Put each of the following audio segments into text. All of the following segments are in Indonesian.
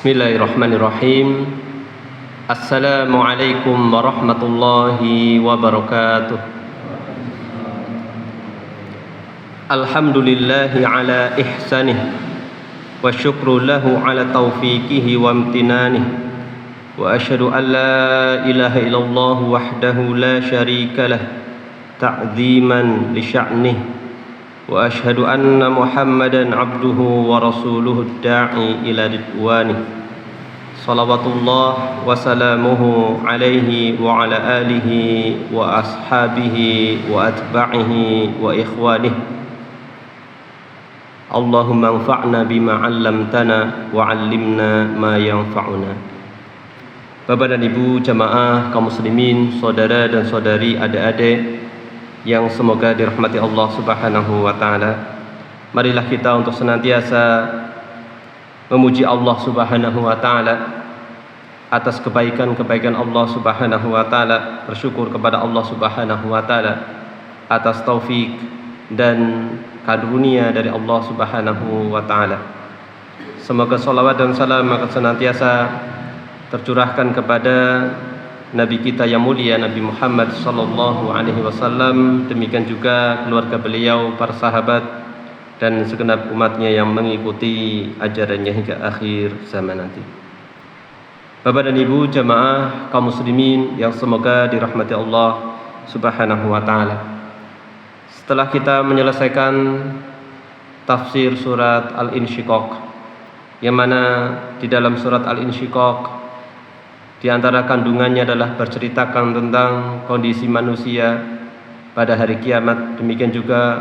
Bismillahirrahmanirrahim. Assalamualaikum warahmatullahi wabarakatuh. Alhamdulillahi ala ihsanih wa syukru lahu ala taufiqihi wa amtinanih. Wa asyhadu an la ilaha illallah wahdahu la syarika lah ta'ziman li sya'nih. Wa asyhadu anna Muhammadan abduhu wa rasuluhu ad-da'i ila ridwanih. Salawatullah wa salamuhu alaihi wa ala alihi wa ashabihi wa atba'ihi wa ikhwanih. Allahumma anfa'na bima 'allamtana wa 'allimna ma yanfa'una. Bapak dan Ibu jamaah kaum muslimin, saudara dan saudari, adik-adik yang semoga dirahmati Allah Subhanahu wa taala. Marilah kita untuk senantiasa memuji Allah Subhanahu wa taala atas kebaikan-kebaikan Allah Subhanahu wa taala, bersyukur kepada Allah Subhanahu wa taala atas taufik dan karunia dari Allah Subhanahu wa taala. Semoga salawat dan salam akan senantiasa tercurahkan kepada Nabi kita yang mulia, Nabi Muhammad sallallahu alaihi wasallam, demikian juga keluarga beliau, para sahabat dan segenap umatnya yang mengikuti ajarannya hingga akhir zaman nanti. Bapak dan Ibu jamaah kaum muslimin yang semoga dirahmati Allah Subhanahu wa taala. Setelah kita menyelesaikan tafsir surat Al-Insyiqaq, yang mana di dalam surat Al-Insyiqaq di antara kandungannya adalah berceritakan tentang kondisi manusia pada hari kiamat, demikian juga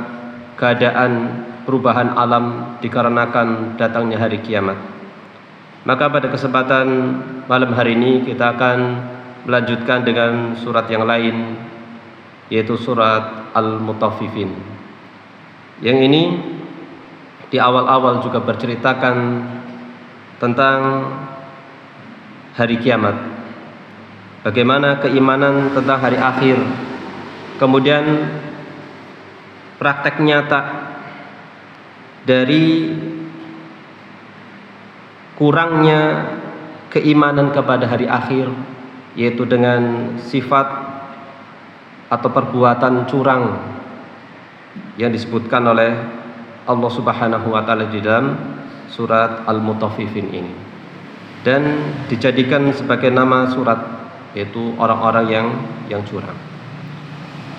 keadaan perubahan alam dikarenakan datangnya hari kiamat. Maka pada kesempatan malam hari ini kita akan melanjutkan dengan surat yang lain, yaitu surat Al-Mutaffifin. Yang ini di awal-awal juga berceritakan tentang hari kiamat, bagaimana keimanan tentang hari akhir, kemudian praktek nyata dari kurangnya keimanan kepada hari akhir, yaitu dengan sifat atau perbuatan curang yang disebutkan oleh Allah Subhanahu wa taala di dalam surat Al-Mutaffifin ini, dan dijadikan sebagai nama surat, yaitu orang-orang yang curang.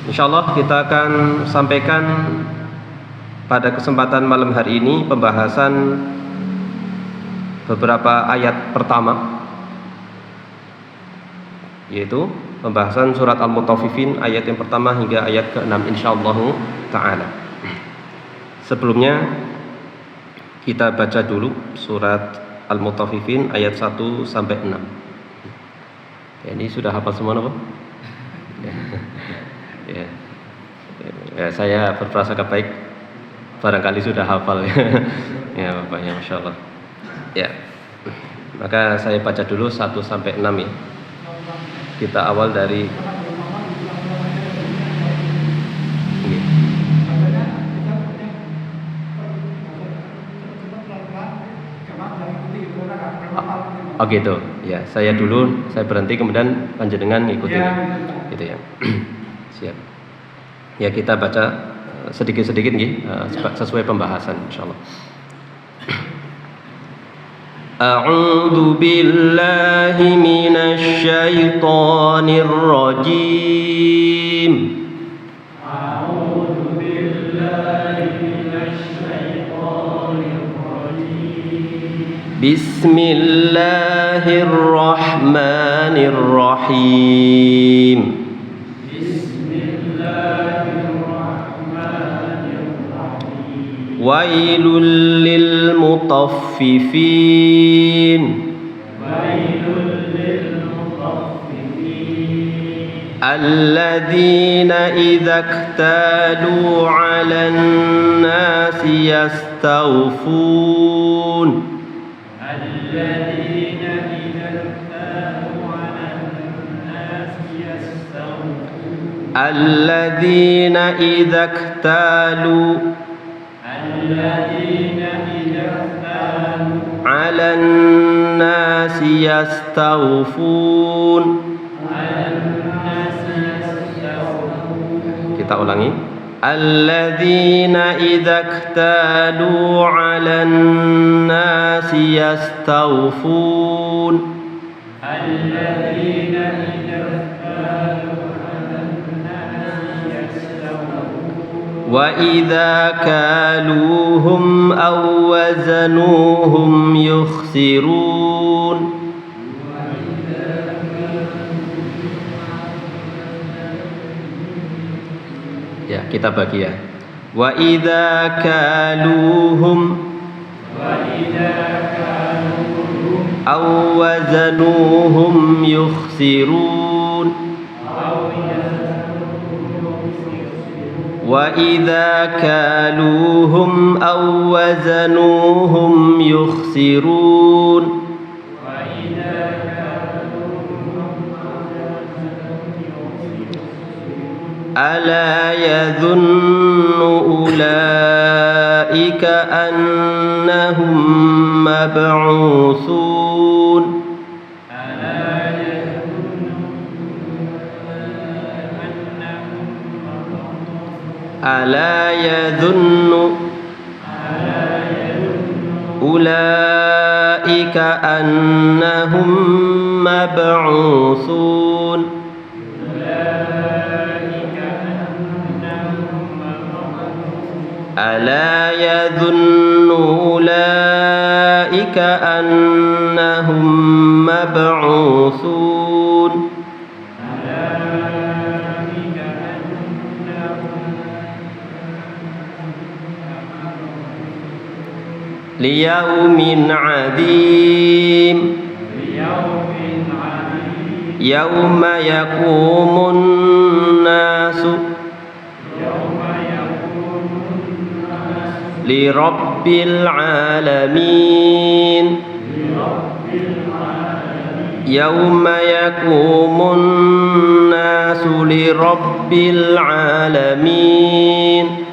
Insyaallah kita akan sampaikan pada kesempatan malam hari ini pembahasan beberapa ayat pertama, yaitu pembahasan surat Al-Mutaffifin ayat yang pertama hingga ayat ke-6 insyaallah taala. Sebelumnya kita baca dulu surat Al-Mutaffifin ayat 1 sampai 6. Ya, ini sudah hafal semua apa? Ya, saya berprasangka baik barangkali sudah hafal ya. Ya, Bapaknya Masya Allah. Ya. Maka saya baca dulu 1 sampai 6 ya. Kita awal dari oh gitu ya, saya dulu, saya berhenti kemudian panjenengan ngikutin ya. Gitu ya. Siap ya, kita baca sedikit-sedikit nggih, sesuai pembahasan insyaallah. A'udzu billahi minasy syaithanir rajim. Bismillahirrahmanirrahim. Wailul lil mutaffifin. Alladzina idza iktalu 'alan nasi yastawfun. الذين إذا اكتالوا على 'alan nasi yastawfun. Kita ulangi. Alladzina idza iktalu 'alan nasi yastawfun. Alladzina idza iktalu 'alan nasi yastawfun. Wa idza kaluhum aw wazanuhum yukhsirun. Ya, kita bagi ya. Wa idza kaluhum aw wazanuhum yukhsirun. Wa idza kaluhum aw wazanuhum yukhsirun. Ala yadhunnu ulaika annahum mab'utsun. Ala yadhunnu ulaika annahum mab'utsun. Ala yadhunnu ulaika annahum mab'utsun. Liyaumin 'adzim. Yauma yaqumun nasu li rabbil alamin. Yauma yaqumun nasu li rabbil alamin.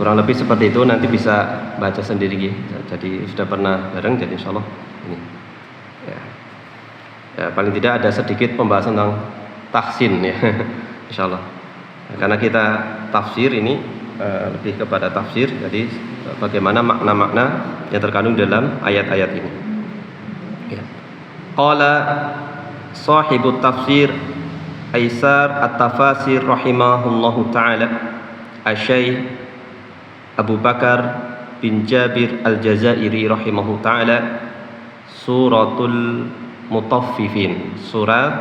Kurang lebih seperti itu, nanti bisa baca sendiri gitu. Jadi sudah pernah bareng, jadi insyaallah ini. Ya. Ya, paling tidak ada sedikit pembahasan tentang tahsin ya, insyaallah. Karena kita tafsir ini lebih kepada tafsir, jadi bagaimana makna-makna yang terkandung dalam ayat-ayat ini. Ya. Qala sahibut tafsir Aisar at-Tafasir rahimahullahu taala Asy-Syaikh Abu Bakar bin Jabir Al-Jazairi rahimahu ta'ala, Suratul Mutaffifin, Surat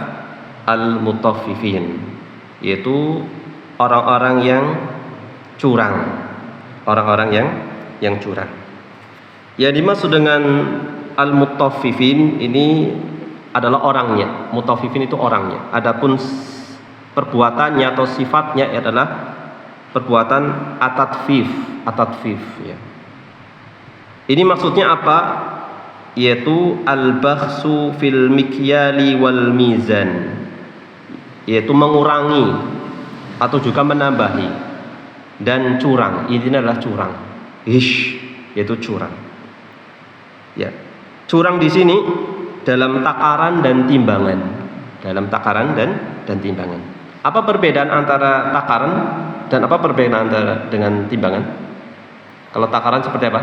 Al-Mutaffifin, yaitu orang-orang yang curang, orang-orang yang curang. Yang dimaksud dengan Al-Mutaffifin ini adalah orangnya. Mutaffifin itu orangnya. Adapun perbuatannya atau sifatnya adalah perbuatan atatfif ya. Ini maksudnya apa? Yaitu al-bakhsu fil mikyali wal mizan, yaitu mengurangi atau juga menambahi, dan curang. Ini adalah curang. Yaitu curang. Ya. Curang di sini dalam takaran dan timbangan. Dalam takaran dan timbangan. Apa perbedaan antara takaran dan apa perbedaan antara dengan timbangan? Kalau takaran seperti apa?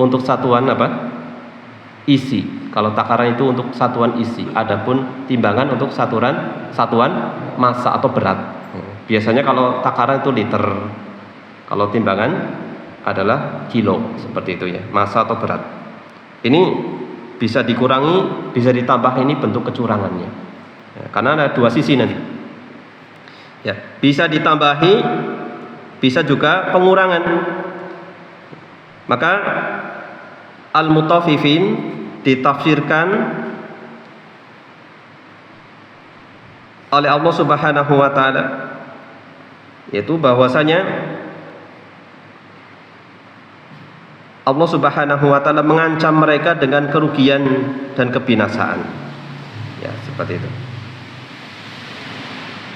Untuk satuan apa? Isi. Kalau takaran itu untuk satuan isi. Adapun timbangan untuk satuan massa atau berat. Biasanya kalau takaran itu liter. Kalau timbangan adalah kilo, seperti itu ya, massa atau berat. Ini bisa dikurangi, bisa ditambah, ini bentuk kecurangannya. Ya, karena ada dua sisi nanti. Ya, bisa ditambahi, bisa juga pengurangan. Maka al-mutaffifin ditafsirkan oleh Allah Subhanahu wa taala, yaitu bahwasanya Allah Subhanahu wa taala mengancam mereka dengan kerugian dan kebinasaan. Ya, seperti itu.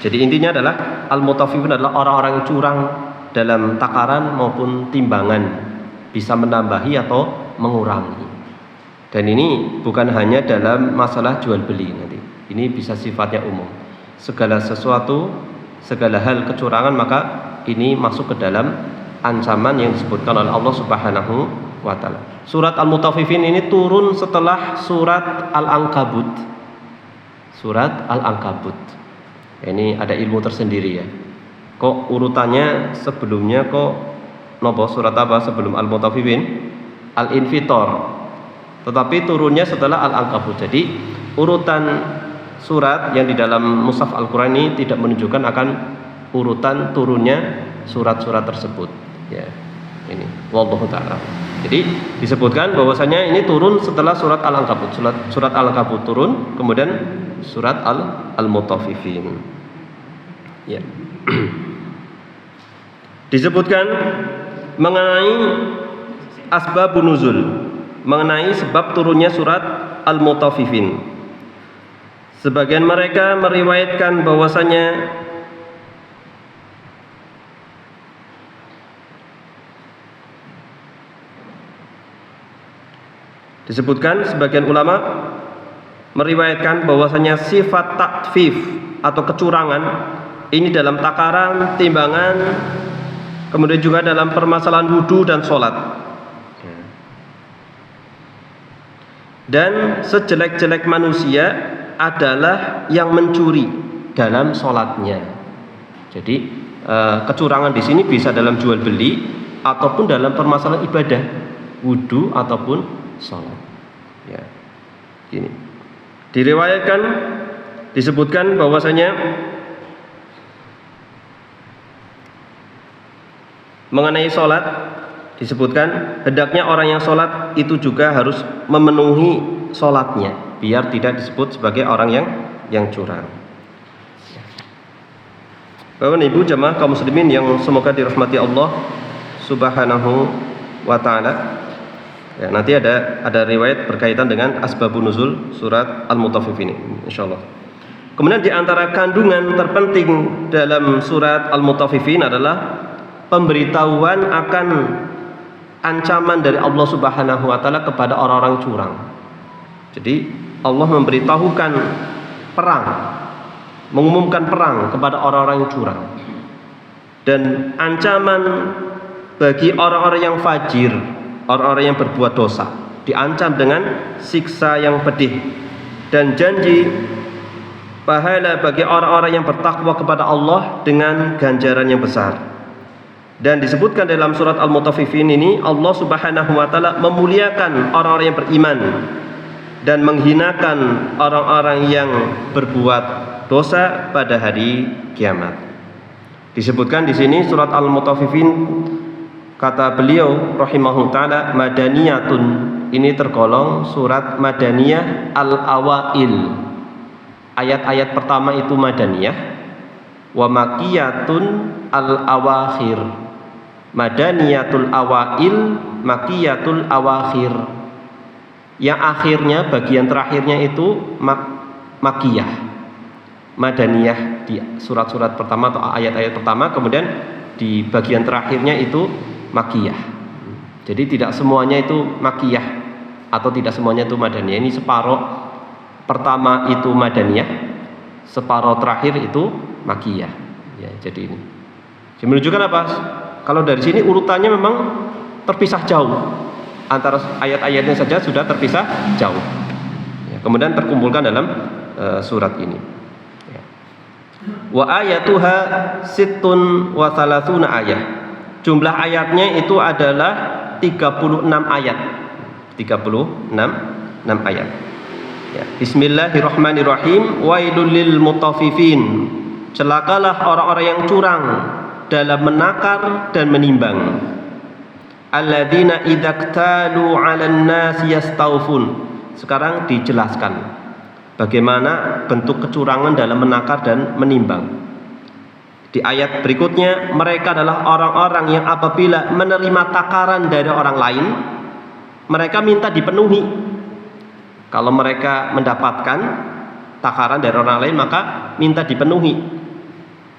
Jadi intinya adalah al-mutaffifin adalah orang-orang yang curang dalam takaran maupun timbangan, bisa menambahi atau mengurangi. Dan ini bukan hanya dalam masalah jual beli nanti. Ini bisa sifatnya umum. Segala sesuatu, segala hal kecurangan maka ini masuk ke dalam ancaman yang disebutkan oleh Allah Subhanahu wa taala. Surat Al-Mutaffifin ini turun setelah surat Al-Ankabut. Surat Al-Ankabut. Ini ada ilmu tersendiri ya. Kok urutannya sebelumnya kok nopo surat apa sebelum Al-Mutaffifin? Al-Infitor. Tetapi turunnya setelah Al-Ankabut. Jadi urutan surat yang di dalam mushaf Al-Qur'an ini tidak menunjukkan akan urutan turunnya surat-surat tersebut. Ya. Ini wallahu taala. Jadi disebutkan bahwasanya ini turun setelah surat Al-Ankabut. Surat Al-Ankabut turun, kemudian surat Al-Mutaffifin. Ya. Disebutkan mengenai asbabun nuzul, mengenai sebab turunnya surat Al-Mutaffifin. Sebagian mereka meriwayatkan bahwasanya disebutkan sebagian ulama meriwayatkan bahwasanya sifat takfif atau kecurangan ini dalam takaran, timbangan, kemudian juga dalam permasalahan wudu dan sholat. Dan sejelek-jelek manusia adalah yang mencuri dalam sholatnya. Jadi kecurangan di sini bisa dalam jual beli ataupun dalam permasalahan ibadah, wudu ataupun sholat. Ya, gini. Diriwayatkan, disebutkan bahwasanya mengenai sholat disebutkan hendaknya orang yang sholat itu juga harus memenuhi sholatnya biar tidak disebut sebagai orang yang curang. Bapak Ibu jamaah kaum muslimin yang semoga dirahmati Allah Subhanahu wa taala. Ya, nanti ada riwayat berkaitan dengan asbabun nuzul surat Al-Mutaffifin insyaallah. Kemudian di antara kandungan terpenting dalam surat Al-Mutaffifin adalah pemberitahuan akan ancaman dari Allah Subhanahu wa taala kepada orang-orang curang. Jadi Allah memberitahukan perang, mengumumkan perang kepada orang-orang yang curang. Dan ancaman bagi orang-orang yang fajir, orang-orang yang berbuat dosa, diancam dengan siksa yang pedih. Dan janji pahala bagi orang-orang yang bertakwa kepada Allah dengan ganjaran yang besar. Dan disebutkan dalam surat Al-Mutaffifin ini Allah Subhanahu wa taala memuliakan orang-orang yang beriman dan menghinakan orang-orang yang berbuat dosa pada hari kiamat. Disebutkan di sini surat Al-Mutaffifin, kata beliau rahimahullah taala, madaniyatun, ini tergolong surat madaniyah al-awail. Ayat-ayat pertama itu madaniyah, wa makiyatun al-awakhir. Madaniyatul awail, makiyatul awakhir. Yang akhirnya, bagian terakhirnya itu makiyah, madaniyah di surat-surat pertama atau ayat-ayat pertama, kemudian di bagian terakhirnya itu makiyah. Jadi tidak semuanya itu makiyah atau tidak semuanya itu madaniyah. Ini separuh pertama itu madaniyah, separuh terakhir itu makiyah. Ya, jadi ini. Jadi menunjukkan apa? Kalau dari sini urutannya memang terpisah jauh, antara ayat-ayatnya saja sudah terpisah jauh. Ya, kemudian terkumpulkan dalam surat ini. Ya. Wa ayatuha sittun wa thalathuna ayat. Jumlah ayatnya itu adalah 36 ayat. 36 ayat. Ya. Bismillahirrahmanirrahim. Wailul lil mutaffifin. Celakalah orang-orang yang curang dalam menakar dan menimbang. Alladzina idzaktalu 'alan nasi yastawfun. Sekarang dijelaskan bagaimana bentuk kecurangan dalam menakar dan menimbang. Di ayat berikutnya, mereka adalah orang-orang yang apabila menerima takaran dari orang lain, mereka minta dipenuhi. Kalau mereka mendapatkan takaran dari orang lain, maka minta dipenuhi.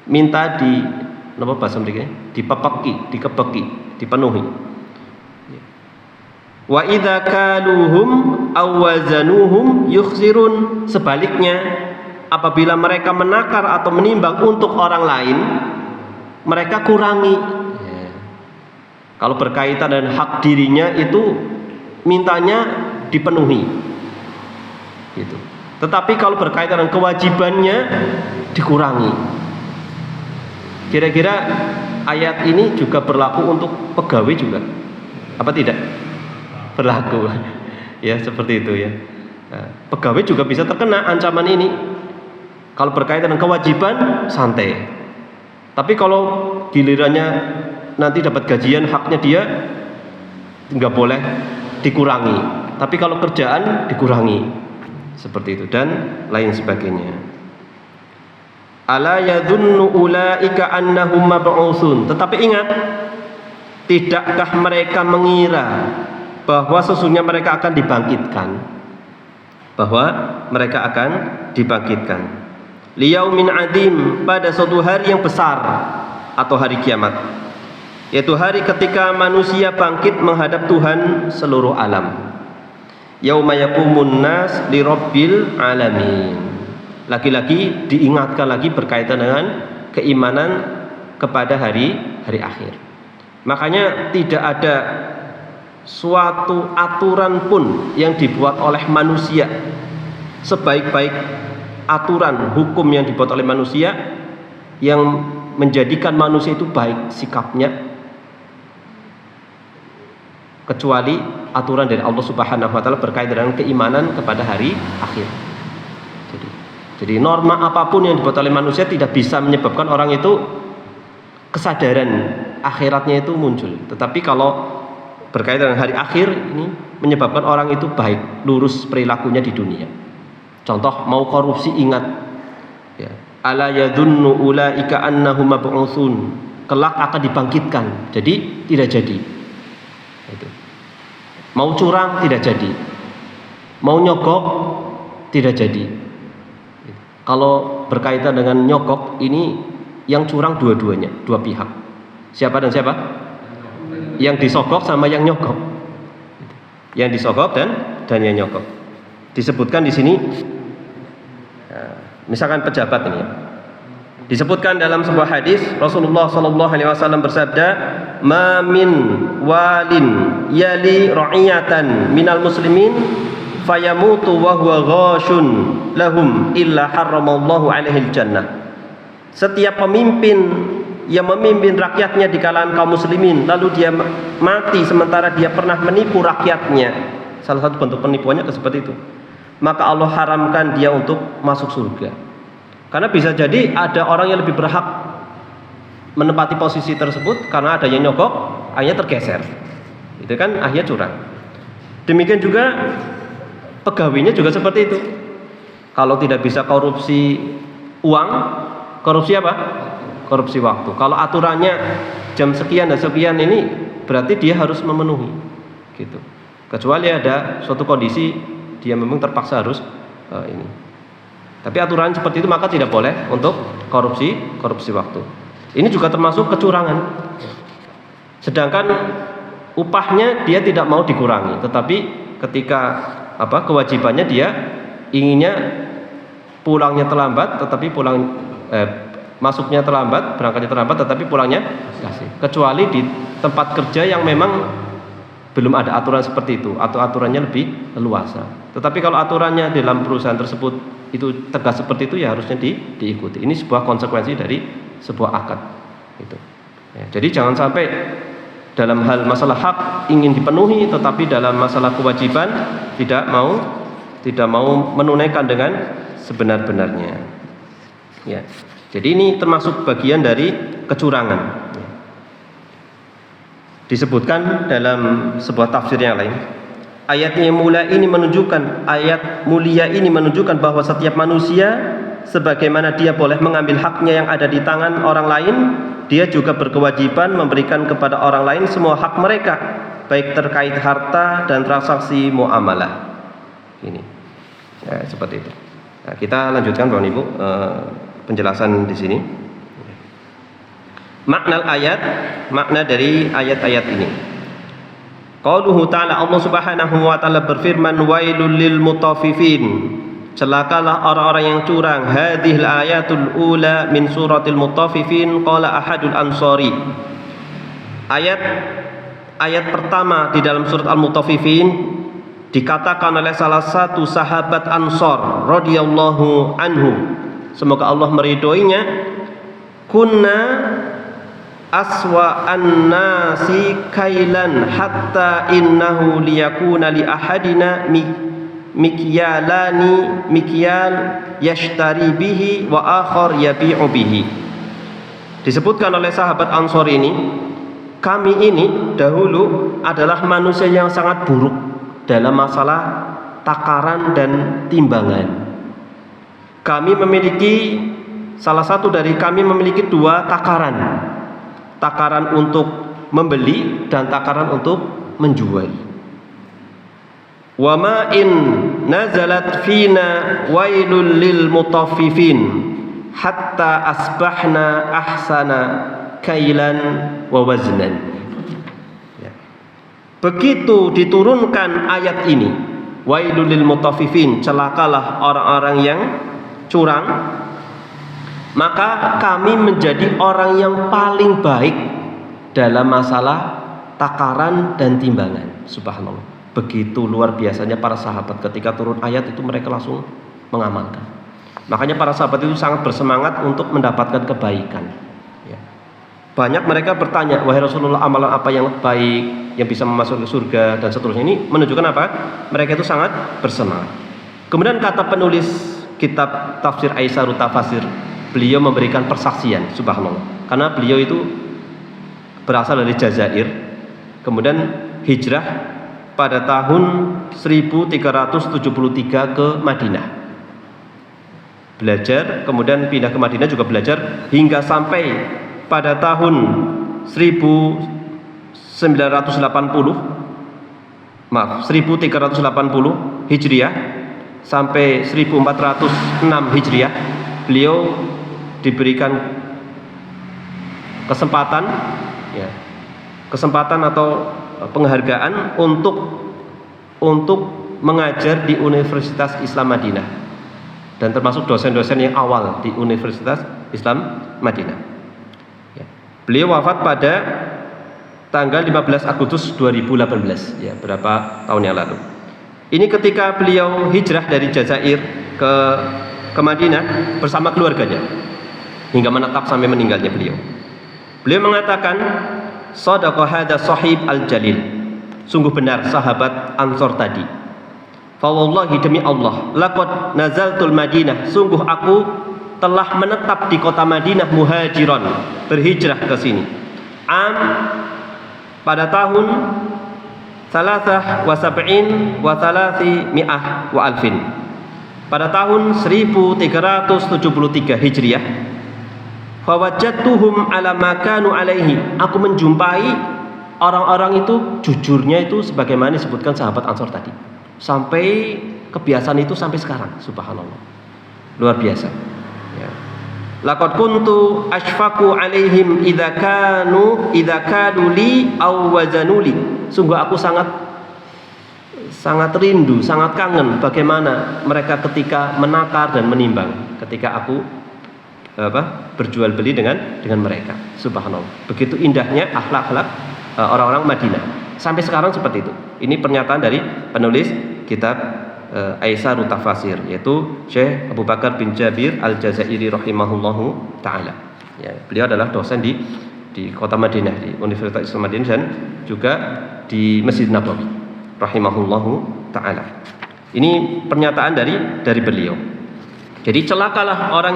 minta di napa bahasa mriki? Dikepeki, dipenuhi. Wa idza kaluhum aw wazanuhum yukhsirun. Sebaliknya, apabila mereka menakar atau menimbang untuk orang lain, mereka kurangi. Kalau berkaitan dengan hak dirinya itu mintanya dipenuhi. Gitu. Tetapi kalau berkaitan dengan kewajibannya dikurangi. Kira-kira ayat ini juga berlaku untuk pegawai juga? Apa tidak? Berlaku. Ya, seperti itu ya. Nah, pegawai juga bisa terkena ancaman ini. Kalau berkaitan dengan kewajiban santai. Tapi kalau gilirannya nanti dapat gajian, haknya dia nggak boleh dikurangi. Tapi kalau kerjaan dikurangi, seperti itu dan lain sebagainya. Ala yadhunnu ulaika annahum mab'utsun. Tetapi ingat, tidakkah mereka mengira bahwa sesungguhnya mereka akan dibangkitkan? Bahwa mereka akan dibangkitkan. Liyaumin adim, pada suatu hari yang besar atau hari kiamat. Yaitu hari ketika manusia bangkit menghadap Tuhan seluruh alam. Yauma yaqumun nas li rabbil alamin. Lagi-lagi diingatkan lagi berkaitan dengan keimanan kepada hari akhir. Makanya tidak ada suatu aturan pun yang dibuat oleh manusia, sebaik-baik aturan hukum yang dibuat oleh manusia yang menjadikan manusia itu baik sikapnya, kecuali aturan dari Allah Subhanahu wa taala berkaitan dengan keimanan kepada hari akhir. Jadi norma apapun yang dibuat oleh manusia tidak bisa menyebabkan orang itu kesadaran akhiratnya itu muncul. Tetapi kalau berkaitan dengan hari akhir ini menyebabkan orang itu baik, lurus perilakunya di dunia. Contoh, mau korupsi, ingat ya, ala yadhunnu ulaika annahum mab'utsun. Kelak akan dibangkitkan. Jadi tidak jadi. Itu. Mau curang tidak jadi, mau nyogok tidak jadi. Kalau berkaitan dengan nyogok ini yang curang dua-duanya, dua pihak. Siapa dan siapa? Yang disogok sama yang nyogok. Yang disogok dan yang nyogok. Disebutkan di sini, misalkan pejabat ini ya. Disebutkan dalam sebuah hadis Rasulullah sallallahu alaihi wasallam bersabda, "Ma min walin yali ra'iyatan minal muslimin fayamutu wa huwa ghashun lahum illa harramallahu alaihi jannah." Setiap pemimpin yang memimpin rakyatnya di kalangan kaum muslimin lalu dia mati sementara dia pernah menipu rakyatnya, salah satu bentuk penipuannya seperti itu, maka Allah haramkan dia untuk masuk surga. Karena bisa jadi ada orang yang lebih berhak menempati posisi tersebut, karena ada yang nyogok, akhirnya tergeser. Itu kan akhirnya curang. Demikian juga pegawainya juga seperti itu. Kalau tidak bisa korupsi uang, korupsi apa? Korupsi waktu. Kalau aturannya jam sekian dan sekian ini, berarti dia harus memenuhi. Gitu. Kecuali ada suatu kondisi dia memang terpaksa harus ini. Tapi aturan seperti itu maka tidak boleh untuk korupsi waktu. Ini juga termasuk kecurangan. Sedangkan upahnya dia tidak mau dikurangi, tetapi ketika kewajibannya dia inginnya pulangnya terlambat, tetapi masuknya terlambat, berangkatnya terlambat, tetapi pulangnya kasih. Kecuali di tempat kerja yang memang belum ada aturan seperti itu atau aturannya lebih leluasa. Tetapi kalau aturannya di dalam perusahaan tersebut itu tegas seperti itu, ya harusnya diikuti. Ini sebuah konsekuensi dari sebuah akad. Gitu. Ya, jadi jangan sampai dalam hal masalah hak ingin dipenuhi, tetapi dalam masalah kewajiban tidak mau menunaikan dengan sebenar-benarnya. Ya. Jadi ini termasuk bagian dari kecurangan. Ya. Disebutkan dalam sebuah tafsir yang lain, ayat mulia ini menunjukkan bahwa setiap manusia sebagaimana dia boleh mengambil haknya yang ada di tangan orang lain, dia juga berkewajiban memberikan kepada orang lain semua hak mereka, baik terkait harta dan transaksi muamalah. Ini ya, seperti itu. Nah, kita lanjutkan Bapak Ibu penjelasan di sini. makna ayat, makna dari ayat-ayat ini. Qauluhu ta'ala, Allah Subhanahu wa taala berfirman, wailul lil mutaffifin, celakalah orang-orang yang curang. Hadhil ayatul ula min suratil mutaffifin, qala ahadul ansari. Ayat pertama di dalam surat Al-Mutaffifin dikatakan oleh salah satu sahabat Ansor radhiyallahu anhu, semoga Allah meridhoinya, kunna aswa an-nasi kailan hatta innahu liyakuna li ahadina mikyal yashtari bihi wa akhar yabi'u bihi. Disebutkan oleh sahabat Ansor ini, kami ini dahulu adalah manusia yang sangat buruk dalam masalah takaran dan timbangan. Salah satu dari kami memiliki dua takaran. Takaran untuk membeli dan takaran untuk menjual. Wa ma in nazalat fina wailul lil mutaffifin hatta asbahna ahsana kailan wa waznan. Ya. Begitu diturunkan ayat ini, wailul lil mutaffifin, celakalah orang-orang yang curang, maka kami menjadi orang yang paling baik dalam masalah takaran dan timbangan. Subhanallah. Begitu luar biasanya para sahabat ketika turun ayat itu, mereka langsung mengamalkan. Makanya para sahabat itu sangat bersemangat untuk mendapatkan kebaikan. Ya. Banyak mereka bertanya, wahai Rasulullah, amalan apa yang baik yang bisa masuk ke surga dan seterusnya. Ini menunjukkan apa? Mereka itu sangat bersemangat. Kemudian kata penulis kitab tafsir Aisarut Tafasir, beliau memberikan persaksian, subhanallah, karena beliau itu berasal dari Jazair, kemudian hijrah pada tahun 1373 ke Madinah, belajar, kemudian pindah ke Madinah juga belajar hingga sampai pada tahun 1380 Hijriah sampai 1406 Hijriah, beliau diberikan kesempatan atau penghargaan untuk mengajar di Universitas Islam Madinah, dan termasuk dosen-dosen yang awal di Universitas Islam Madinah. Ya. Beliau wafat pada tanggal 15 Agustus 2018, ya, berapa tahun yang lalu. Ini ketika beliau hijrah dari Jazair ke Madinah bersama keluarganya hingga menetap sampai meninggalnya beliau. Beliau mengatakan, shadaqa hadza sahib al-jalil, sungguh benar sahabat Ansor tadi. Fa wallahi, demi Allah, laqad nazaltul Madinah, sungguh aku telah menetap di kota Madinah muhajiran, berhijrah ke sini. Pada tahun 73 wa 300 wa alfin, pada tahun 1373 Hijriah. Fawajadtuhum ala ma kanu alaihi, aku menjumpai orang-orang itu jujurnya itu sebagaimana disebutkan sahabat Ansor tadi, sampai kebiasaan itu sampai sekarang, subhanallah, luar biasa. Ya. Laqad kuntu ashfaqu alaihim idza kanu li aw wazanuli, sungguh aku sangat rindu, sangat kangen bagaimana mereka ketika menakar dan menimbang, ketika aku berjual beli dengan mereka. Subhanallah, begitu indahnya akhlak orang-orang Madinah. Sampai sekarang seperti itu. Ini pernyataan dari penulis kitab Aisarut Tafasir, yaitu Syekh Abu Bakar bin Jabir Al-Jazairi rahimahullahu taala. Ya, beliau adalah dosen di kota Madinah, di Universitas Islam Madinah, dan juga di Masjid Nabawi rahimahullahu taala. Ini pernyataan dari beliau. Jadi celakalah orang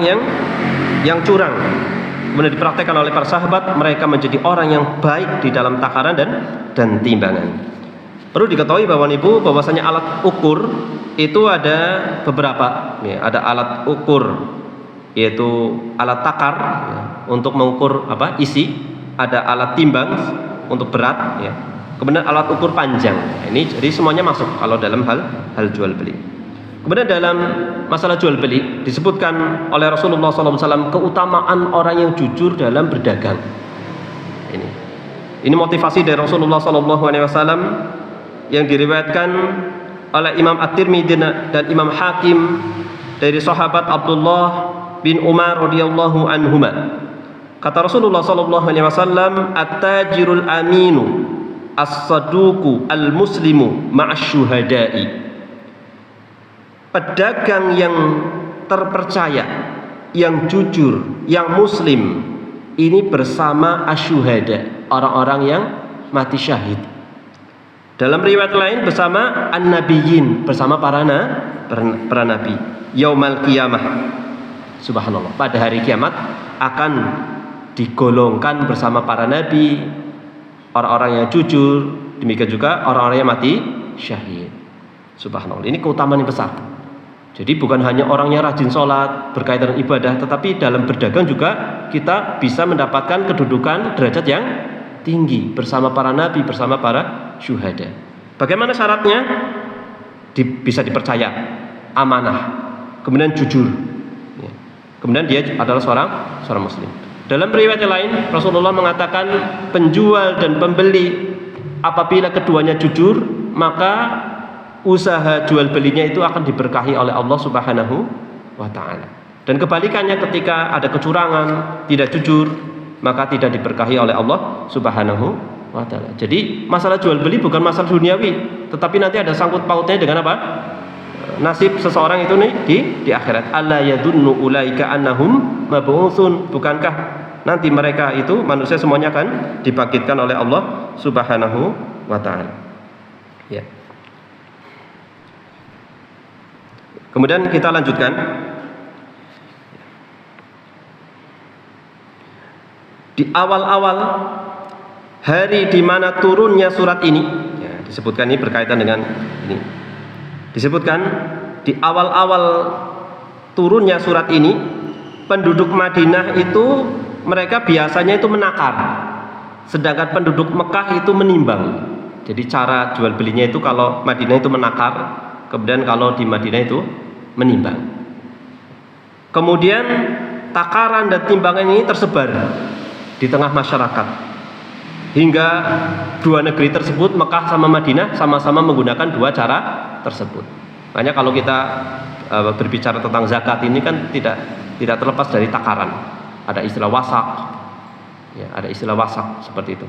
yang curang. Kemudian dipraktekkan oleh para sahabat, mereka menjadi orang yang baik di dalam takaran dan timbangan. Perlu diketahui bahwasanya alat ukur itu ada beberapa. Ya, ada alat ukur, yaitu alat takar, ya, untuk mengukur isi. Ada alat timbang untuk berat, ya. Kemudian alat ukur panjang. Ini jadi semuanya masuk kalau dalam hal jual beli. Kemudian dalam masalah jual beli disebutkan oleh Rasulullah SAW keutamaan orang yang jujur dalam berdagang. Ini motivasi dari Rasulullah sallallahu alaihi wasallam yang diriwayatkan oleh Imam At-Tirmidzi dan Imam Hakim dari sahabat Abdullah bin Umar radhiyallahu anhuma. Kata Rasulullah sallallahu alaihi wasallam, "At-tajirul aminu as-saduqu al-muslimu ma'asy-syuhada'i." Pedagang yang terpercaya, yang jujur, yang muslim, ini bersama asyuhada, orang-orang yang mati syahid. Dalam riwayat lain bersama an-nabiyyin, bersama para nabi. Yaumal qiyamah. Subhanallah, pada hari kiamat akan digolongkan bersama para nabi, orang-orang yang jujur, demikian juga orang-orang yang mati syahid. Subhanallah, ini keutamaan yang besar. Jadi bukan hanya orangnya rajin sholat, berkaitan dengan ibadah, tetapi dalam berdagang juga kita bisa mendapatkan kedudukan derajat yang tinggi bersama para nabi, bersama para syuhada. Bagaimana syaratnya? Bisa dipercaya, amanah, kemudian jujur, kemudian dia adalah seorang muslim. Dalam riwayat yang lain Rasulullah mengatakan, penjual dan pembeli apabila keduanya jujur, maka usaha jual belinya itu akan diberkahi oleh Allah Subhanahu wa taala. Dan kebalikannya, ketika ada kecurangan, tidak jujur, maka tidak diberkahi oleh Allah Subhanahu wa taala. Jadi masalah jual beli bukan masalah duniawi, tetapi nanti ada sangkut pautnya dengan apa? Nasib seseorang itu nih di akhirat. Alla yadunnu ulaika annahum mab'utsun. Bukankah nanti mereka itu manusia semuanya akan dibangkitkan oleh Allah Subhanahu wa taala. Ya. Kemudian kita lanjutkan. Di awal-awal hari di mana turunnya surat ini, ya, disebutkan ini berkaitan dengan ini. Disebutkan di awal-awal turunnya surat ini, penduduk Madinah itu mereka biasanya itu menakar, sedangkan penduduk Mekah itu menimbang. Jadi cara jual belinya itu kalau Madinah itu menakar, kemudian kalau di Madinah itu menimbang. Kemudian takaran dan timbangan ini tersebar di tengah masyarakat, hingga dua negeri tersebut, Mekah sama Madinah, sama-sama menggunakan dua cara tersebut. Makanya kalau kita berbicara tentang zakat ini kan tidak terlepas dari takaran. Ada istilah wasak, ya, ada istilah wasak seperti itu.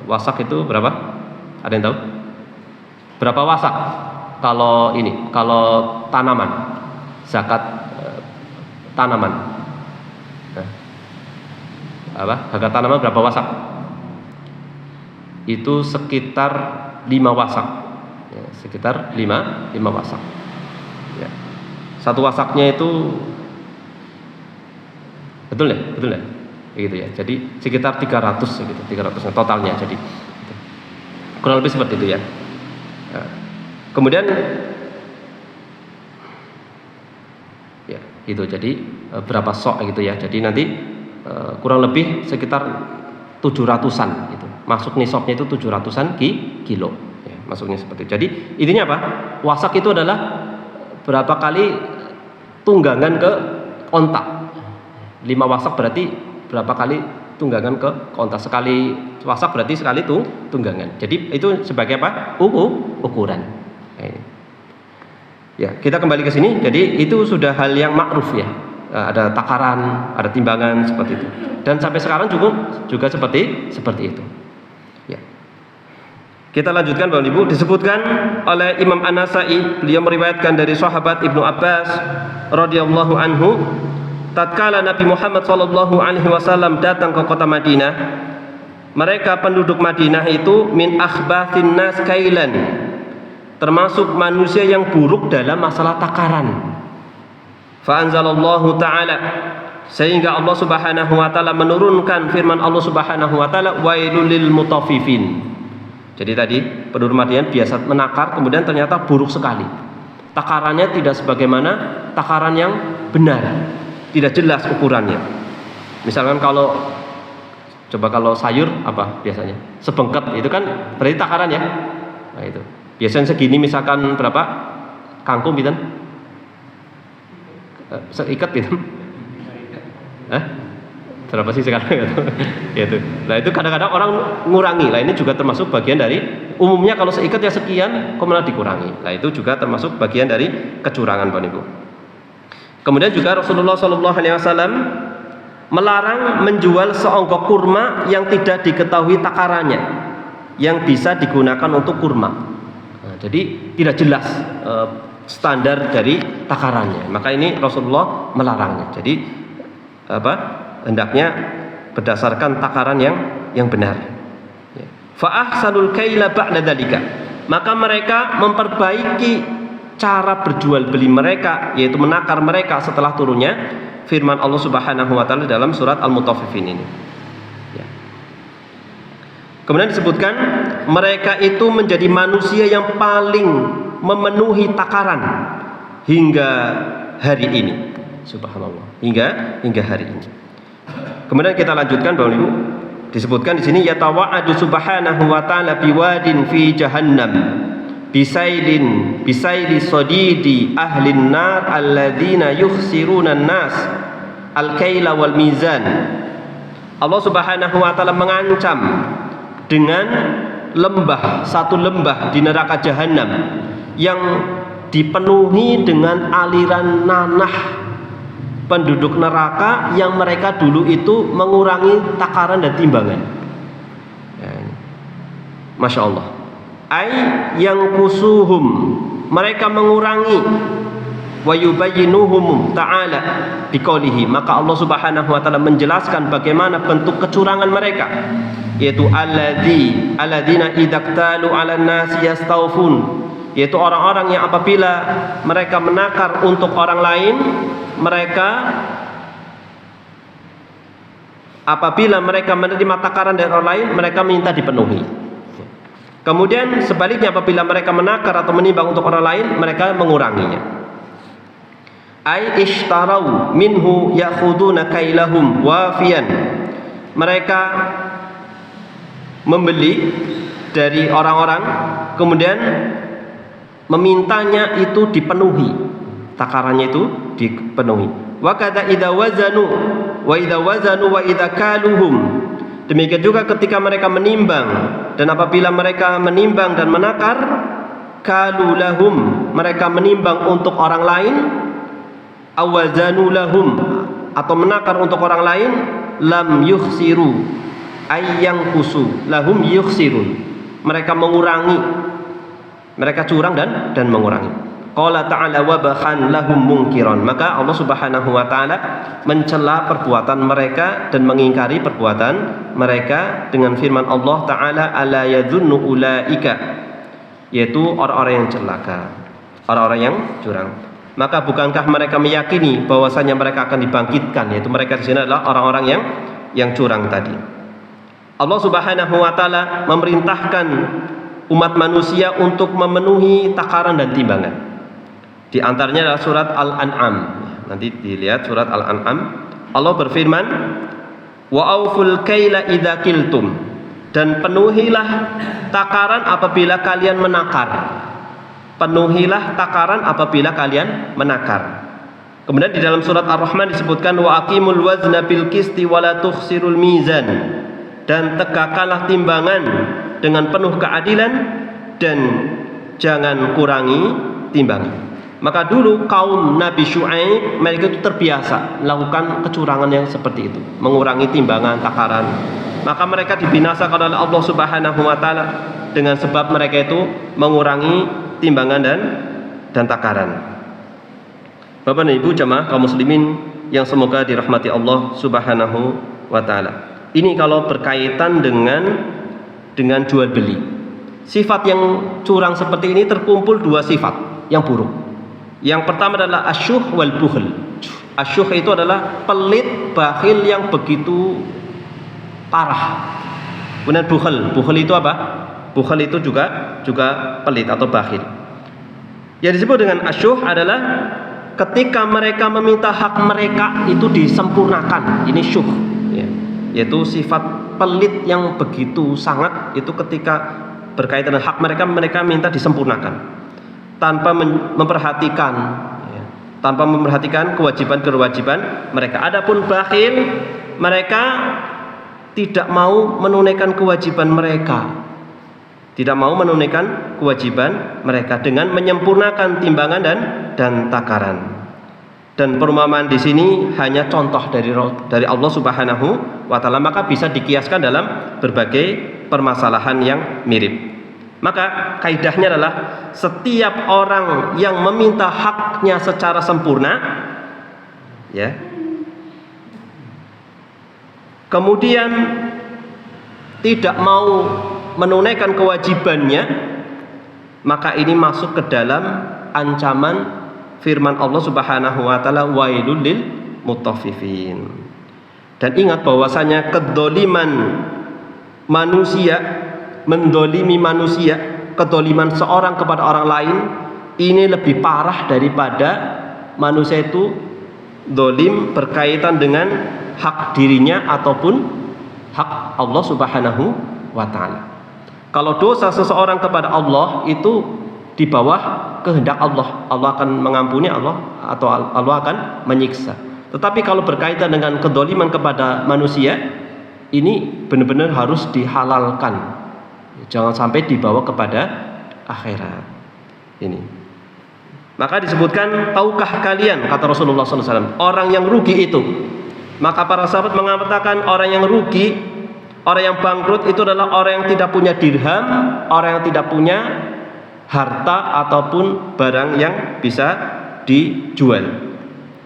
Wasak itu berapa? Ada yang tahu? Berapa wasak? Kalau tanaman, zakat tanaman. Zakat tanaman berapa wasak? Itu sekitar 5 wasak. Ya, sekitar 5 wasak. Ya. Satu wasaknya itu betul ya? Gitu ya. Jadi sekitar 300 gitu, 300 totalnya jadi. Gitu. Kurang lebih seperti itu ya. Ya. Kemudian ya, gitu. Jadi berapa sok gitu ya. Jadi nanti kurang lebih sekitar 700-an gitu. Masuk nisabnya itu 700-an kilo. Ya, masuknya seperti itu. Jadi intinya apa? Wasak itu adalah berapa kali tunggangan ke ontak. 5 wasak berarti berapa kali tunggangan ke ontak. Sekali wasak berarti sekali tunggangan. Jadi itu sebagai apa? Ukuran. Ya, kita kembali ke sini. Jadi itu sudah hal yang makruf ya. Ada takaran, ada timbangan seperti itu. Dan sampai sekarang juga seperti itu. Ya. Kita lanjutkan Bapak Ibu, disebutkan oleh Imam An-Nasa'i, beliau meriwayatkan dari sahabat Ibnu Abbas radhiyallahu anhu, tatkala Nabi Muhammad sallallahu alaihi wasallam datang ke kota Madinah, mereka penduduk Madinah itu min akhbathin nas kailan, termasuk manusia yang buruk dalam masalah takaran. Fa anzalallahu ta'ala, sehingga Allah Subhanahu wa taala menurunkan firman Allah Subhanahu wa taala, wailul lil mutaffifin. Jadi tadi penduduk Madinah biasa menakar, kemudian ternyata buruk sekali. Takarannya tidak sebagaimana takaran yang benar, tidak jelas ukurannya. Misalkan kalau sayur apa biasanya? Sebengket, itu kan berarti takaran ya. Nah itu. Biasanya segini, misalkan berapa? Kangkung gitu. Seikat gitu. Berapa sih sekarang? Gitu. Nah itu kadang-kadang orang ngurangi. Nah ini juga termasuk bagian dari umumnya kalau seikat ya sekian, kok malah dikurangi. Nah itu juga termasuk bagian dari kecurangan, Bapak Ibu. Kemudian juga Rasulullah SAW melarang menjual seonggok kurma yang tidak diketahui takarannya, yang bisa digunakan untuk kurma. Nah, jadi tidak jelas standar dari takarannya. Maka ini Rasulullah melarangnya. Jadi hendaknya berdasarkan takaran yang benar. Fa ahsanul kaila ba'da dzalika. Maka mereka memperbaiki cara berjual beli mereka, yaitu menakar mereka setelah turunnya firman Allah Subhanahu wa taala dalam surat Al-Mutaffifin ini. Ya. Kemudian disebutkan mereka itu menjadi manusia yang paling memenuhi takaran hingga hari ini. Subhanallah. Hingga hari ini. Kemudian kita lanjutkan Bapak Ibu. Disebutkan di sini yatawa'adu subhanahu wa ta'ala biwadin fi jahannam bisaili sadidi ahlin nar alladzina yukhsiruna an-nas al-kaila wal mizan. Allah Subhanahu wa ta'ala mengancam dengan satu lembah di neraka jahanam yang dipenuhi dengan aliran nanah penduduk neraka yang mereka dulu itu mengurangi takaran dan timbangan. Masya Allah. Ay yang kusuhum, mereka mengurangi, wa yubayyinuhum ta'ala biqaulihi. Maka Allah Subhanahu wa taala menjelaskan bagaimana bentuk kecurangan mereka, yaitu alladzina idaqtalu 'alan nasi yastawfun, yaitu orang-orang yang apabila mereka menakar untuk orang lain, apabila mereka menerima takaran dari orang lain, mereka minta dipenuhi. Kemudian sebaliknya apabila mereka menakar atau menimbang untuk orang lain, mereka menguranginya. Ai ishtarau minhu ya'khuduna kailahum wafiyan. Mereka membeli dari orang-orang, kemudian memintanya itu dipenuhi, takarannya itu dipenuhi. Wa kadza idza wazanu wa idza kaluhum. Demikian juga ketika mereka menimbang, dan apabila mereka menimbang dan menakar, kalu lahum, mereka menimbang untuk orang lain, awazanu lahum, atau menakar untuk orang lain, lam yukhsiru ayyang kusu lahum yukhsirun, mereka mengurangi, mereka curang dan mengurangi. Qala ta'ala wa bakhan lahum munkiran. Maka Allah Subhanahu wa taala mencela perbuatan mereka dan mengingkari perbuatan mereka dengan firman Allah taala ala yadhunnu ulaika, yaitu orang-orang yang celaka, orang-orang yang curang. Maka bukankah mereka meyakini bahwasanya mereka akan dibangkitkan, yaitu mereka di sini adalah orang-orang yang curang tadi. Allah Subhanahu wa taala memerintahkan umat manusia untuk memenuhi takaran dan timbangan. Di antaranya adalah surat Al-An'am. Nanti dilihat surat Al-An'am. Allah berfirman, "Wa auful kaila idza kiltum." Dan penuhilah takaran apabila kalian menakar. Penuhilah takaran apabila kalian menakar. Kemudian di dalam surat Ar-Rahman disebutkan wa aqimul wazna bil qisti wa la tukhsirul mizan. Dan tegakkanlah timbangan dengan penuh keadilan dan jangan kurangi timbangan. Maka dulu kaum Nabi Syuaib mereka itu terbiasa melakukan kecurangan yang seperti itu, mengurangi timbangan, takaran. Maka mereka dibinasakan oleh Allah Subhanahu wa taala dengan sebab mereka itu mengurangi timbangan dan takaran. Bapak dan Ibu jamaah kaum muslimin yang semoga dirahmati Allah Subhanahu wa taala. Ini kalau berkaitan dengan jual beli. Sifat yang curang seperti ini terkumpul dua sifat yang buruk. Yang pertama adalah asyuh wal bukhl. Asyuh itu adalah pelit, bakhil yang begitu parah. Kemudian bukhl. Bukhl itu apa? Bukhl itu juga pelit atau bakhil. Yang disebut dengan asyuh adalah ketika mereka meminta hak mereka itu disempurnakan. Ini syuh, ya. Yaitu sifat pelit yang begitu sangat, itu ketika berkaitan dengan hak mereka, mereka minta disempurnakan tanpa memperhatikan kewajiban-kewajiban mereka. Adapun bakhil mereka tidak mau menunaikan kewajiban mereka. Tidak mau menunaikan kewajiban mereka dengan menyempurnakan timbangan dan takaran. Dan perumpamaan di sini hanya contoh dari Allah Subhanahu wa taala, maka bisa dikiaskan dalam berbagai permasalahan yang mirip. Maka kaidahnya adalah setiap orang yang meminta haknya secara sempurna, ya, kemudian tidak mau menunaikan kewajibannya, maka ini masuk ke dalam ancaman firman Allah Subhanahu wa taala, wailul lil mutaffifin. Dan ingat bahwasanya kedzaliman manusia, mendolimi manusia, kedzaliman seorang kepada orang lain ini lebih parah daripada manusia itu dolim berkaitan dengan hak dirinya ataupun hak Allah Subhanahu wa taala. Kalau dosa seseorang kepada Allah itu di bawah kehendak Allah, Allah akan mengampuni atau Allah akan menyiksa. Tetapi kalau berkaitan dengan kedzaliman kepada manusia, ini benar-benar harus dihalalkan. Jangan sampai dibawa kepada akhirat. Ini. Maka disebutkan, tahukah kalian, kata Rasulullah SAW, orang yang rugi itu. Maka para sahabat mengatakan orang yang rugi, orang yang bangkrut itu adalah orang yang tidak punya dirham, orang yang tidak punya harta ataupun barang yang bisa dijual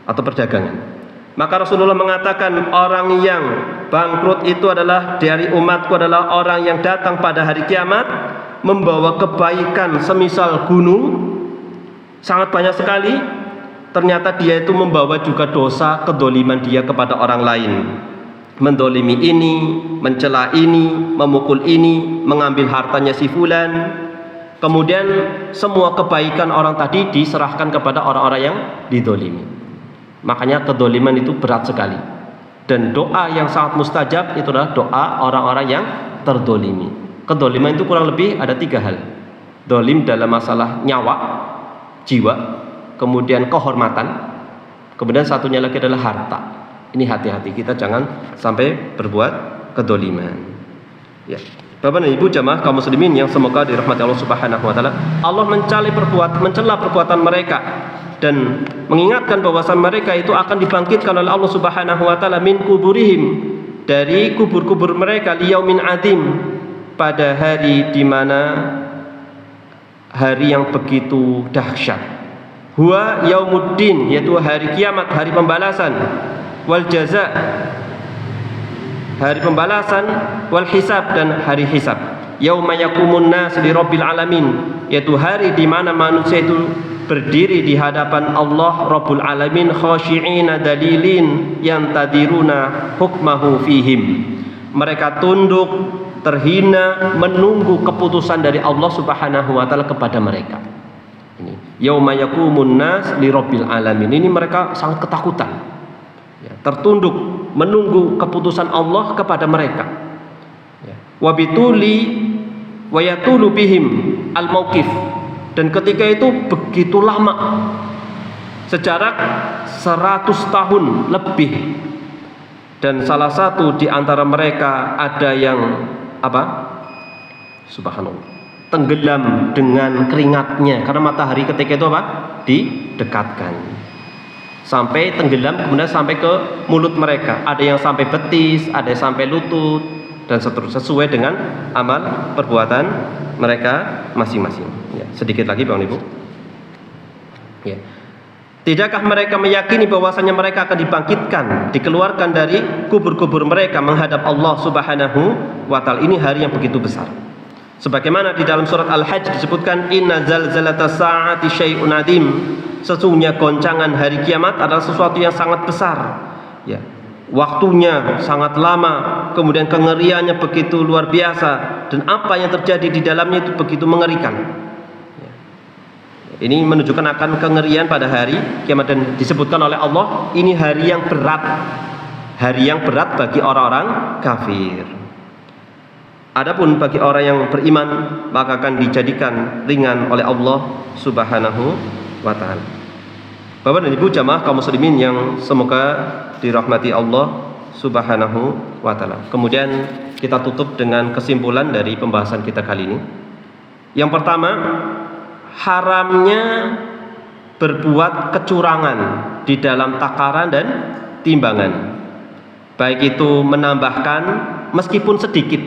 atau perdagangan. Maka Rasulullah mengatakan orang yang bangkrut itu adalah dari umatku adalah orang yang datang pada hari kiamat membawa kebaikan semisal gunung sangat banyak sekali, ternyata dia itu membawa juga dosa kedoliman dia kepada orang lain, mendolimi ini, mencela ini, memukul ini, mengambil hartanya si fulan. Kemudian semua kebaikan orang tadi diserahkan kepada orang-orang yang didolimi. Makanya kedoliman itu berat sekali. Dan doa yang sangat mustajab itu adalah doa orang-orang yang terdolimi. Kedoliman itu kurang lebih ada 3 hal. Dolim dalam masalah nyawa, jiwa, kemudian kehormatan, kemudian satunya lagi adalah harta. Ini hati-hati, kita jangan sampai berbuat kedoliman. Ya. Bapak dan Ibu jamaah kaum muslimin yang semoga dirahmati Allah Subhanahu wa taala, Allah mencela perbuatan mereka dan mengingatkan bahwasan mereka itu akan dibangkitkan oleh Allah Subhanahu wa taala min kuburihim, dari kubur-kubur mereka, liyaumin adim, pada hari di mana hari yang begitu dahsyat. Huwa yaumuddin, yaitu hari kiamat, hari pembalasan, wal jaza, hari pembalasan, wal hisab, dan hari hisab. Yauma yaqumun nas li rabbil alamin, yaitu hari di mana manusia itu berdiri di hadapan Allah Rabbul Alamin, khashi'ina dalilin yantadiruna hukmahu fihim. Mereka tunduk, terhina, menunggu keputusan dari Allah Subhanahu wa taala kepada mereka. Ini yauma yaqumun nas li rabbil alamin. Ini mereka sangat ketakutan. Ya, tertunduk menunggu keputusan Allah kepada mereka. Ya. Wa bituli wa yatulu bihim al mauqif. Dan ketika itu begitu lama, sejarak 100 tahun lebih. Dan salah satu di antara mereka ada yang apa? Subhanallah, tenggelam dengan keringatnya, karena matahari ketika itu apa? Didekatkan. Sampai tenggelam, kemudian sampai ke mulut mereka. Ada yang sampai betis, ada yang sampai lutut, dan seterusnya, sesuai dengan amal perbuatan mereka masing-masing. Ya, sedikit lagi Bang Ibu. Ya. Tidakkah mereka meyakini bahwasanya mereka akan dibangkitkan, dikeluarkan dari kubur-kubur mereka menghadap Allah Subhanahu wa taala? Ini hari yang begitu besar. Sebagaimana di dalam surat Al-Hajj disebutkan, inna zalzalatas sa'ati syai'un adim. Sesungguhnya goncangan hari kiamat adalah sesuatu yang sangat besar. Ya. Waktunya sangat lama, kemudian kengeriannya begitu luar biasa, dan apa yang terjadi di dalamnya itu begitu mengerikan. Ini menunjukkan akan kengerian pada hari kiamat, dan disebutkan oleh Allah ini hari yang berat, hari yang berat bagi orang-orang kafir. Adapun bagi orang yang beriman maka akan dijadikan ringan oleh Allah Subhanahu wa taala. Bapak dan Ibu jamaah kaum muslimin yang semoga dirahmati Allah Subhanahu wa taala. Kemudian kita tutup dengan kesimpulan dari pembahasan kita kali ini. Yang pertama, haramnya berbuat kecurangan di dalam takaran dan timbangan. Baik itu menambahkan meskipun sedikit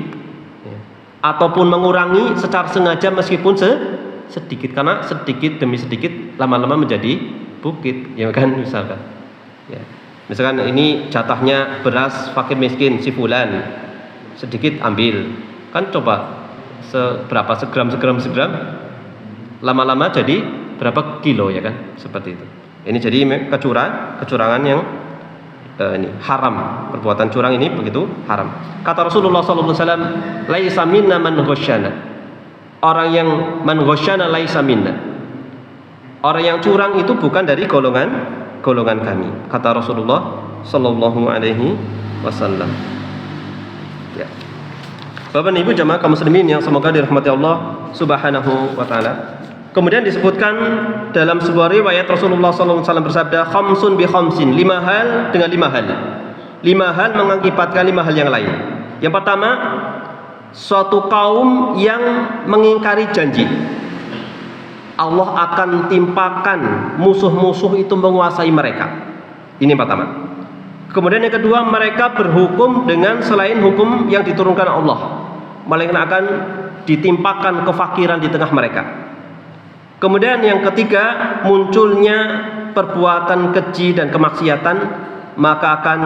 ataupun mengurangi secara sengaja meskipun sedikit, karena sedikit demi sedikit lama-lama menjadi bukit, ya kan, misalkan. Ya. Misalkan ini jatahnya beras fakir miskin si fulan, sedikit ambil, kan coba seberapa segram, lama-lama jadi berapa kilo, ya kan, seperti itu. Ini jadi kecurangan yang ini haram, perbuatan curang ini begitu haram. Kata Rasulullah SAW, laisa minna man ghasyana. Orang yang man ghasyana laisa minna. Orang yang curang itu bukan dari golongan kami. Kata Rasulullah Sallallahu Alaihi Wasallam. Ya. Bapak dan Ibu jamaah kaum muslimin yang semoga dirahmati Allah Subhanahu Wa Taala. Kemudian disebutkan dalam sebuah riwayat Rasulullah SAW bersabda, khamsun bi khamsin, 5 hal dengan 5 hal. 5 hal mengakibatkan 5 hal yang lain. Yang pertama, suatu kaum yang mengingkari janji, Allah akan timpakan musuh-musuh itu menguasai mereka. Ini yang pertama. Kemudian yang kedua, mereka berhukum dengan selain hukum yang diturunkan Allah, melainkan akan ditimpakan kefakiran di tengah mereka. Kemudian yang ketiga, munculnya perbuatan keji dan kemaksiatan, maka akan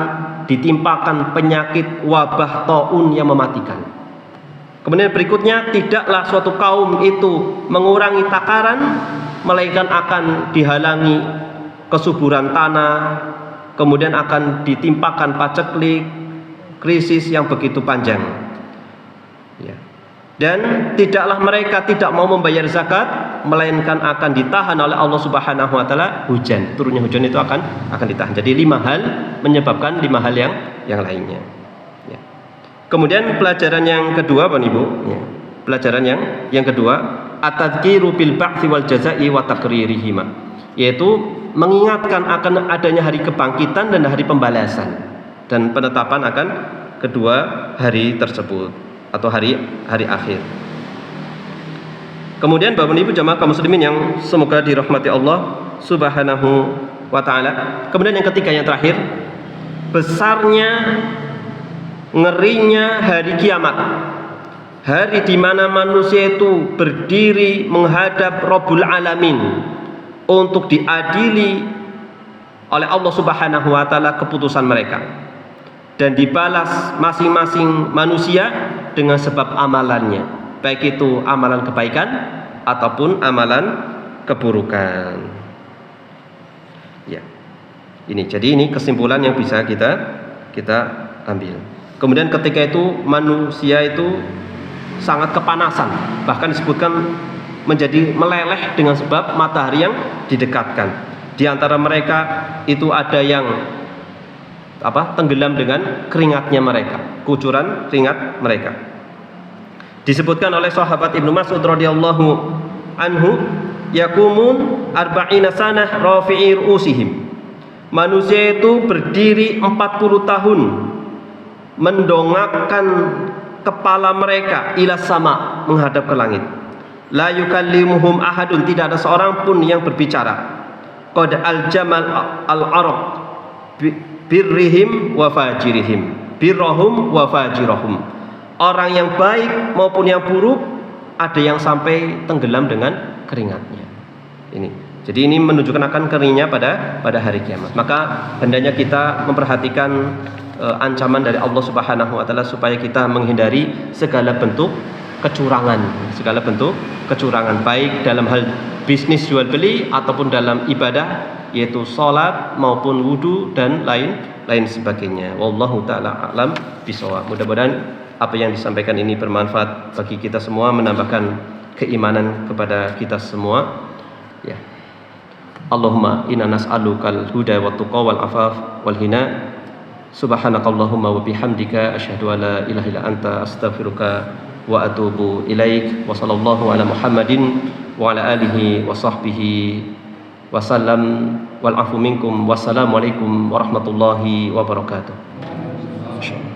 ditimpakan penyakit wabah taun yang mematikan. Kemudian berikutnya, tidaklah suatu kaum itu mengurangi takaran, melainkan akan dihalangi kesuburan tanah, kemudian akan ditimpakan paceklik, krisis yang begitu panjang. Ya. Dan tidaklah mereka tidak mau membayar zakat, melainkan akan ditahan oleh Allah Subhanahu Wa Taala hujan. Turunnya hujan itu akan ditahan. Jadi 5 hal menyebabkan 5 hal yang lainnya. Ya. Kemudian pelajaran yang kedua, Bapak Ibu. Ya. Pelajaran yang kedua, at-tadhkiru bil ba'tsi wal jazaa'i wa taqririhima, yaitu mengingatkan akan adanya hari kebangkitan dan hari pembalasan dan penetapan akan kedua hari tersebut atau hari akhir. Kemudian Bapak Ibu jamaah kaum muslimin yang semoga dirahmati Allah Subhanahu Wa Taala. Kemudian yang ketiga, yang terakhir, besarnya, ngerinya hari kiamat, hari di mana manusia itu berdiri menghadap Rabbul Alamin untuk diadili oleh Allah Subhanahu Wa Taala keputusan mereka, dan dibalas masing-masing manusia dengan sebab amalannya, baik itu amalan kebaikan ataupun amalan keburukan. Ya, jadi ini kesimpulan yang bisa kita ambil. Kemudian ketika itu manusia itu sangat kepanasan, bahkan disebutkan menjadi meleleh dengan sebab matahari yang didekatkan. Di antara mereka itu ada yang tenggelam dengan keringatnya mereka, kucuran keringat mereka. Disebutkan oleh sahabat Ibnu Mas'ud radhiyallahu anhu, yakumun arba'ina sanah rafi'i ru'usihim. Manusia itu berdiri 40 tahun mendongakkan kepala mereka ila sama, menghadap ke langit. La yukallimuhum ahadun, tidak ada seorang pun yang berbicara. Qad al-jamal al-arab birrihim wa fajirihim, birrahum wa fajirahum. Orang yang baik maupun yang buruk, ada yang sampai tenggelam dengan keringatnya. Ini. Jadi ini menunjukkan akan keringnya pada hari kiamat. Maka hendaknya kita memperhatikan ancaman dari Allah Subhanahu Wa Taala supaya kita menghindari segala bentuk kecurangan, baik dalam hal bisnis jual beli ataupun dalam ibadah, yaitu salat maupun wudu dan lain sebagainya. Wallahu taala a'lam bishawab. Mudah-mudahan apa yang disampaikan ini bermanfaat bagi kita semua, menambahkan keimanan kepada kita semua. Ya. Allahumma inna nas'alukal huda wat tuqa wal afaf wal hina. Subhanakallahumma wa bihamdika asyhadu an la ilaha illa anta astaghfiruka wa atubu ilaik. Wa sallallahu ala Muhammadin wa ala alihi wa sahbihi wa sallam wal afu minkum. Wassalamualaikum warahmatullahi wabarakatuh. Masya Allah.